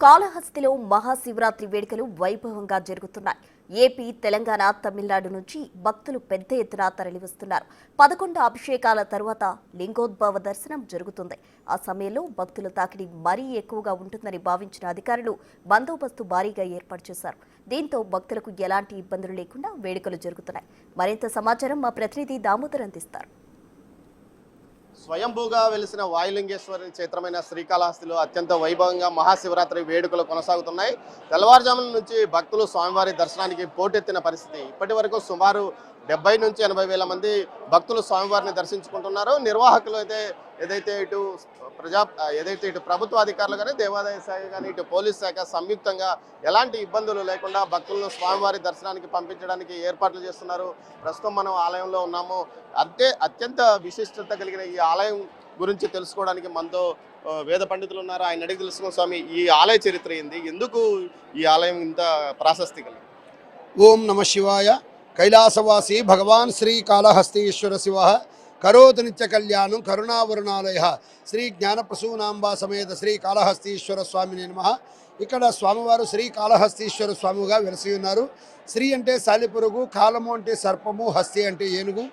కాళహస్తిలో మహాశివరాత్రి వేడుకలు వైభవంగా జరుగుతున్నాయి. ఏపీ, తెలంగాణ, తమిళనాడు నుంచి భక్తులు పెద్ద ఎత్తున తరలివస్తున్నారు. 11 అభిషేకాల తరువాత లింగోద్భవ దర్శనం జరుగుతుంది. ఆ సమయంలో భక్తుల తాకిడి మరీ ఎక్కువగా ఉంటుందని భావించిన అధికారులు బందోబస్తు భారీగా ఏర్పాటు చేశారు. దీంతో భక్తులకు ఎలాంటి ఇబ్బందులు లేకుండా వేడుకలు జరుగుతున్నాయి. మరింత సమాచారం మా ప్రతినిధి దామోదర్ అందిస్తారు. స్వయంభూగా వెలిసిన వాయులింగేశ్వరి క్షేత్రమైన శ్రీకాళహస్తిలో అత్యంత వైభవంగా మహాశివరాత్రి వేడుకలు కొనసాగుతున్నాయి. తెల్లవారుజామున నుంచి భక్తులు స్వామివారి దర్శనానికి పోటెత్తిన పరిస్థితి. ఇప్పటి వరకు సుమారు 70 నుంచి 80 వేల మంది భక్తులు స్వామివారిని దర్శించుకుంటున్నారు. నిర్వాహకులు ఏదైతే ఇటు ప్రభుత్వ అధికారులు కానీ, దేవాదాయ శాఖ కానీ, ఇటు పోలీస్ శాఖ సంయుక్తంగా ఎలాంటి ఇబ్బందులు లేకుండా భక్తులను స్వామివారి దర్శనానికి పంపించడానికి ఏర్పాట్లు చేస్తున్నారు. ప్రస్తుతం మనం ఆలయంలో ఉన్నాము. అత్యంత విశిష్టత కలిగిన ఈ ఆలయం గురించి తెలుసుకోవడానికి మనతో వేద పండితులు ఉన్నారు. ఆయన అడిగి తెలుసుకున్న స్వామి, ఈ ఆలయ చరిత్ర ఏంది, ఎందుకు ఈ ఆలయం ఇంత ప్రాశస్తి కలిగింది? ఓం నమ శివాయ. కైలాసవాసి భగవాన్ శ్రీ కాళహస్తీశ్వర శివ కరోతు నిత్య కళ్యాణం కరుణావరుణాలయ శ్రీ జ్ఞానప్రసూనాంబా సమేత శ్రీ కాళహస్తీశ్వర స్వామిని నమః. ఇక్కడ స్వామివారు శ్రీ కాళహస్తీశ్వర స్వామిగా వెలసి ఉన్నారు. శ్రీ అంటే సాలిపురుగు, కాలము అంటే సర్పము, హస్తి అంటే ఏనుగు.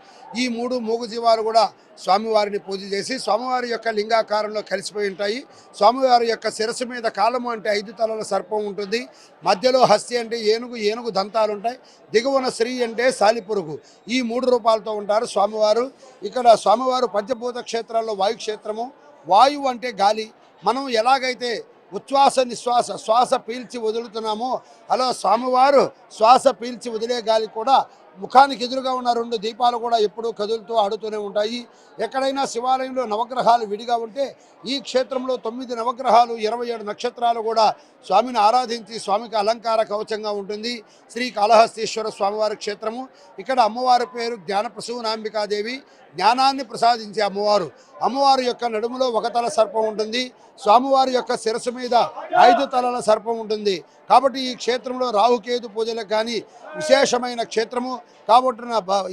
ఈ 3 మూగజీవాలు కూడా స్వామివారిని పూజ చేసి స్వామివారి యొక్క లింగాకారంలో కలిసిపోయి ఉంటాయి. స్వామివారి యొక్క శిరస్సు మీద కాలము అంటే 5 తలల సర్పం ఉంటుంది. మధ్యలో హస్తి అంటే ఏనుగు దంతాలు ఉంటాయి. దిగువన శ్రీ అంటే సాలిపురుగు. ఈ 3 రూపాలతో ఉంటారు స్వామివారు. ఇక్కడ స్వామివారు పంచభూత క్షేత్రాల్లో వాయుక్షేత్రము. వాయువు అంటే గాలి. మనం ఎలాగైతే ఉచ్ఛ్వాస నిశ్వాస శ్వాస పీల్చి వదులుతున్నామో అలా స్వామివారు శ్వాస పీల్చి వదిలే గాలి కూడా ముఖానికి ఎదురుగా ఉన్న 2 దీపాలు కూడా ఎప్పుడూ కదులుతూ ఆడుతూనే ఉంటాయి. ఎక్కడైనా శివాలయంలో నవగ్రహాలు విడిగా ఉంటే ఈ క్షేత్రంలో 9 నవగ్రహాలు 27 నక్షత్రాలు కూడా స్వామిని ఆరాధించి స్వామికి అలంకార కవచంగా ఉంటుంది. శ్రీ కాళహస్తీశ్వర స్వామివారి క్షేత్రము. ఇక్కడ అమ్మవారి పేరు జ్ఞానప్రసూనాంబికాదేవి, జ్ఞానాన్ని ప్రసాదించే అమ్మవారు. అమ్మవారి యొక్క నడుములో 1 తల సర్పం ఉంటుంది. స్వామివారి యొక్క శిరస్సు మీద 5 తలల సర్పం ఉంటుంది. కాబట్టి ఈ క్షేత్రంలో రాహుకేతు పూజలకు కానీ విశేషమైన క్షేత్రము కాబట్టి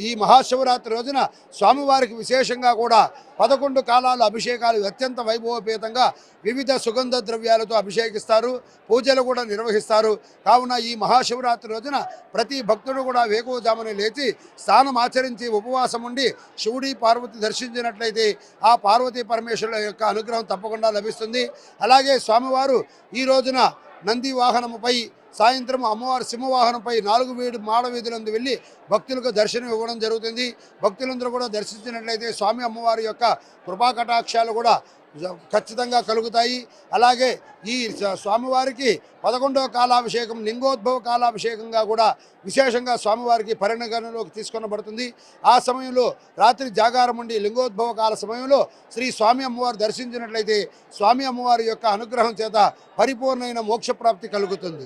ఈ మహాశివరాత్రి రోజున స్వామివారికి విశేషంగా కూడా 11 కాలాలు అభిషేకాలు అత్యంత వైభవపేతంగా వివిధ సుగంధ ద్రవ్యాలతో అభిషేకిస్తారు. పూజలు కూడా నిర్వహిస్తారు. కావున ఈ మహాశివరాత్రి రోజున ప్రతి భక్తుడు కూడా వేకువజామున లేచి స్నానం ఆచరించి ఉపవాసం ఉండి శివుడి పార్వతి దర్శించినట్లయితే ఆ పార్వతీ పరమేశ్వరుల యొక్క అనుగ్రహం తప్పకుండా లభిస్తుంది. అలాగే స్వామివారు ఈ రోజున నంది వాహనముపై, సాయంత్రం అమ్మవారి సింహవాహనంపై 4 మాడ వీధులందు వెళ్ళి భక్తులకు దర్శనం ఇవ్వడం జరుగుతుంది. భక్తులందరూ కూడా దర్శించినట్లయితే స్వామి అమ్మవారి యొక్క కృపాకటాక్షాలు కూడా ఖచ్చితంగా కలుగుతాయి. అలాగే ఈ స్వామివారికి 11వ కాలాభిషేకం లింగోద్భవ కాలాభిషేకంగా కూడా విశేషంగా స్వామివారికి పరిగణనలోకి తీసుకొనబడుతుంది. ఆ సమయంలో రాత్రి జాగారం ఉండి లింగోద్భవ కాల సమయంలో శ్రీ స్వామి అమ్మవారు దర్శించినట్లయితే స్వామి అమ్మవారి యొక్క అనుగ్రహం చేత పరిపూర్ణమైన మోక్షప్రాప్తి కలుగుతుంది.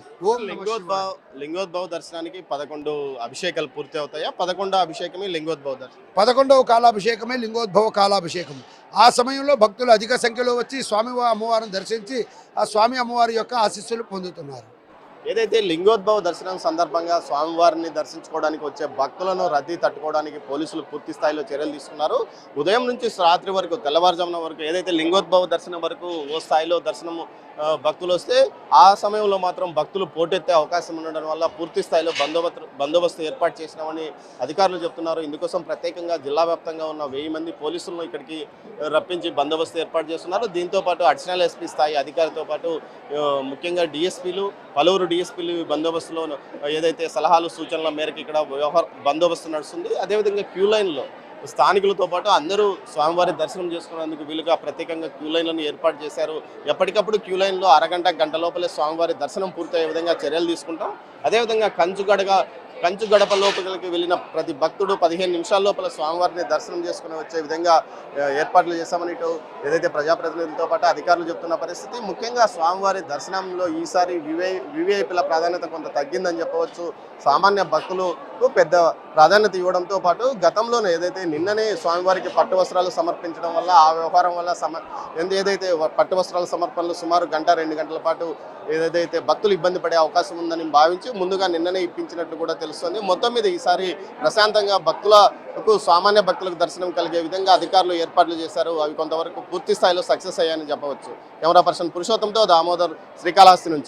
లింగోద్భవ దర్శనానికి 11 అభిషేకాలు పూర్తి అవుతాయా? 11వ అభిషేకమే లింగోద్భవ దర్శనం. 11వ కాలాభిషేకమే లింగోద్భవ కాలాభిషేకం. ఆ సమయంలో భక్తులు అధిక సంఖ్యలో వచ్చి స్వామి అమ్మవారిని దర్శించి ఆ స్వామి అమ్మవారి యొక్క ఆశీస్సులు పొందుతున్నారు. ఏదైతే లింగోద్భవ దర్శనం సందర్భంగా స్వామివారిని దర్శించుకోవడానికి వచ్చే భక్తులను రద్దీ తట్టుకోవడానికి పోలీసులు పూర్తి స్థాయిలో చర్యలు తీసుకున్నారు. ఉదయం నుంచి రాత్రి వరకు, తెల్లవారుజామున వరకు ఏదైతే లింగోద్భవ దర్శనం వరకు ఓ స్థాయిలో దర్శనము భక్తులు వస్తే ఆ సమయంలో మాత్రం భక్తులు పోటెత్తే అవకాశం ఉండడం వల్ల పూర్తి స్థాయిలో బందోబస్తు ఏర్పాటు చేసినామని అధికారులు చెప్తున్నారు. ఇందుకోసం ప్రత్యేకంగా జిల్లా వ్యాప్తంగా ఉన్న 1000 మంది పోలీసులను ఇక్కడికి రప్పించి బందోబస్తు ఏర్పాటు చేస్తున్నారు. దీంతోపాటు అడిషనల్ ఎస్పీ స్థాయి అధికారితో పాటు ముఖ్యంగా డిఎస్పీలు, పలువురు డిఎస్పీలు బందోబస్తులో ఏదైతే సలహాలు సూచనల మేరకు ఇక్కడ బందోబస్తు నడుస్తుంది. అదేవిధంగా క్యూ లైన్లో స్థానికులతో పాటు అందరూ స్వామివారి దర్శనం చేసుకునేందుకు వీలుగా ప్రత్యేకంగా క్యూ లైన్లను ఏర్పాటు చేశారు. ఎప్పటికప్పుడు క్యూ లైన్లో గంట లోపలే స్వామివారి దర్శనం పూర్తయ్యే విధంగా చర్యలు తీసుకుంటాం. అదేవిధంగా కంచు గడప లోపలికి వెళ్ళిన ప్రతి భక్తుడు 15 నిమిషాల లోపల స్వామివారిని దర్శనం చేసుకుని వచ్చే విధంగా ఏర్పాట్లు చేశామని ఇటు ఏదైతే ప్రజాప్రతినిధులతో పాటు అధికారులు చెప్తున్న పరిస్థితి. ముఖ్యంగా స్వామివారి దర్శనంలో ఈసారి వివిఐపీల ప్రాధాన్యత కొంత తగ్గిందని చెప్పవచ్చు. సామాన్య భక్తులకు పెద్ద ప్రాధాన్యత ఇవ్వడంతో పాటు గతంలోనే ఏదైతే నిన్ననే స్వామివారికి పట్టు వస్త్రాలు సమర్పించడం వల్ల ఆ వ్యవహారం వల్ల ఏదైతే పట్టు వస్త్రాల సమర్పణలు సుమారు 1-2 గంటల పాటు ఏదైతే భక్తులు ఇబ్బంది పడే అవకాశం ఉందని భావించి ముందుగా నిన్ననే ఇప్పించినట్లు కూడా తెలుస్తుంది. మొత్తం మీద ఈసారి ప్రశాంతంగా భక్తులకు సామాన్య భక్తులకు దర్శనం కలిగే విధంగా అధికారులు ఏర్పాట్లు చేశారు. అవి కొంతవరకు పూర్తి స్థాయిలో సక్సెస్ అయ్యాయని చెప్పవచ్చు. కెమెరా పర్సన్ పురుషోత్తంతో దామోదర్, శ్రీకాళహస్తి నుంచి.